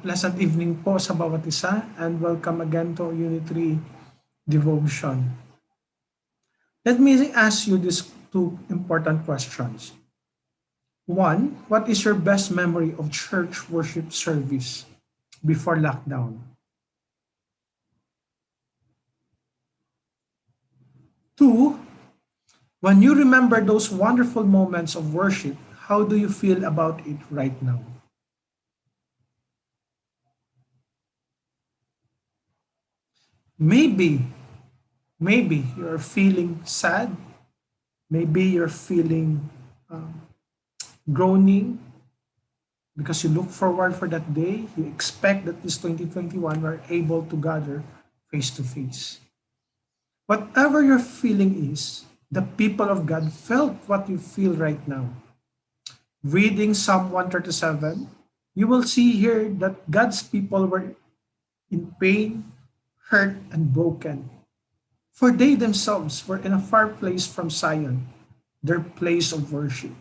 Pleasant evening po sa bawat isa and welcome again to Unit 3 Devotion. Let me ask you these two important questions. One, what is your best memory of church worship service before lockdown? Two, when you remember those wonderful moments of worship, how do you feel about it right now? Maybe, maybe you're feeling sad. Maybe you're feeling groaning because you look forward for that day. You expect that this 2021 we're able to gather face to face. Whatever your feeling is, the people of God felt what you feel right now. Reading Psalm 137, you will see here that God's people were in pain, hurt, and broken. For they themselves were in a far place from Zion, their place of worship.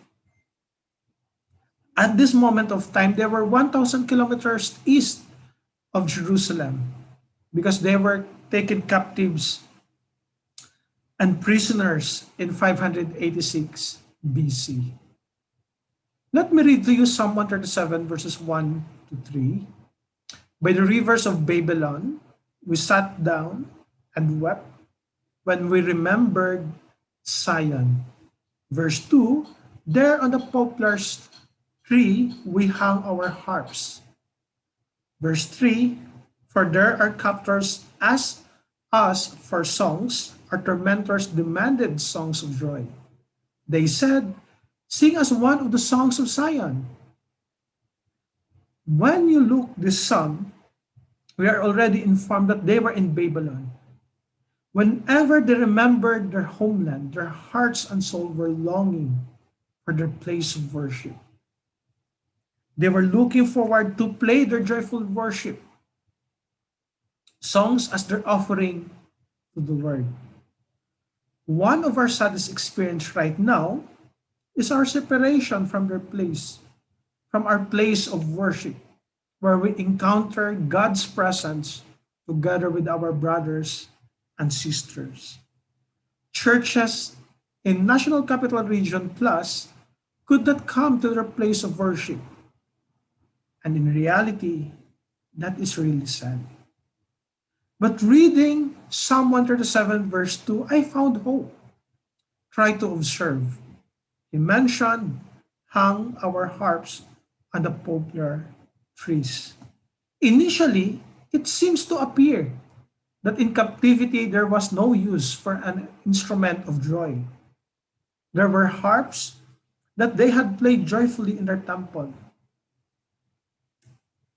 At this moment of time, they were 1,000 kilometers east of Jerusalem because they were taken captives and prisoners in 586 BC. Let me read to you Psalm 137 verses 1 to 3. By the rivers of Babylon, we sat down and wept when we remembered Zion. Verse 2, there on the poplars tree we hung our harps. Verse 3, for there are captors as us for songs, our tormentors demanded songs of joy. They said, sing us one of the songs of Zion. When you look this psalm, we are already informed that they were in Babylon. Whenever they remembered their homeland, their hearts and soul were longing for their place of worship. They were looking forward to play their joyful worship songs as their offering to the Lord. One of our saddest experience right now is our separation from their place, from our place of worship, where we encounter God's presence together with our brothers and sisters. Churches in National Capital Region Plus could not come to their place of worship. And in reality, that is really sad. But reading Psalm 137 verse 2, I found hope. Try to observe. He mentioned, hang our harps on the poplar trees. Initially, it seems to appear that in captivity there was no use for an instrument of joy. There were harps that they had played joyfully in their temple.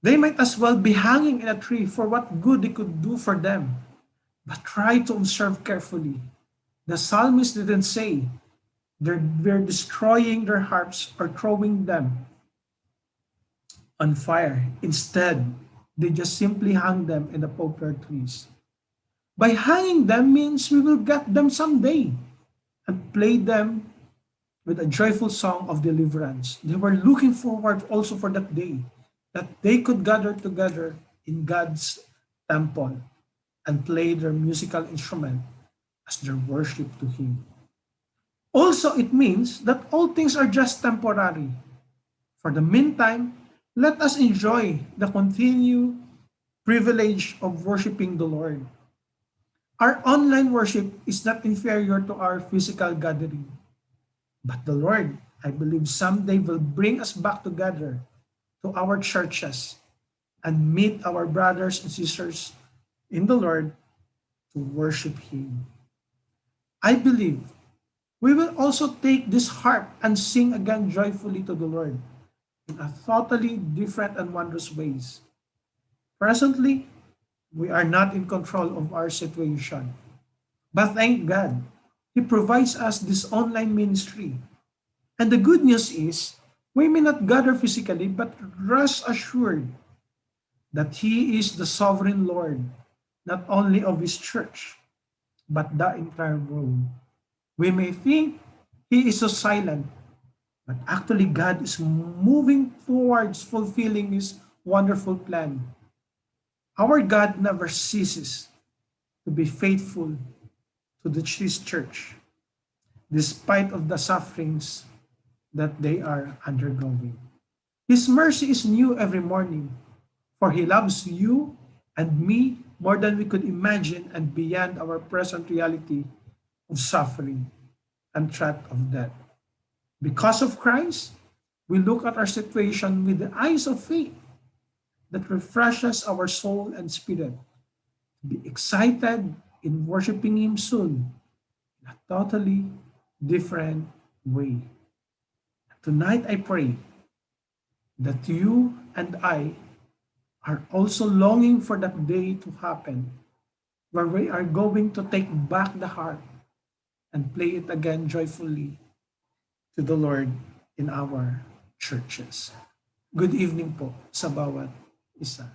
They might as well be hanging in a tree for what good they could do for them. But try to observe carefully. The psalmist didn't say they're destroying their harps or throwing them on fire. Instead, they just simply hang them in the poplar trees. By hanging them means we will get them someday and play them with a joyful song of deliverance. They were looking forward also for that day that they could gather together in God's temple and play their musical instrument as their worship to Him. Also, it means that all things are just temporary. For the meantime, let us enjoy the continued privilege of worshiping the Lord. Our online worship is not inferior to our physical gathering. But the Lord, I believe someday will bring us back together to our churches and meet our brothers and sisters in the Lord to worship Him. I believe we will also take this harp and sing again joyfully to the Lord in a totally different and wondrous ways. Presently, we are not in control of our situation. But thank God, He provides us this online ministry. And the good news is, we may not gather physically, but rest assured that He is the sovereign Lord, not only of His church, but the entire world. We may think He is so silent, but actually God is moving towards fulfilling His wonderful plan. Our God never ceases to be faithful to His church, despite of the sufferings that they are undergoing. His mercy is new every morning, for He loves you and me more than we could imagine and beyond our present reality of suffering and threat of death. Because of Christ, we look at our situation with the eyes of faith that refreshes our soul and spirit to be excited in worshiping Him soon in a totally different way. Tonight, I pray that you and I are also longing for that day to happen where we are going to take back the harp and play it again joyfully to the Lord in our churches. Good evening po sa bawat isa.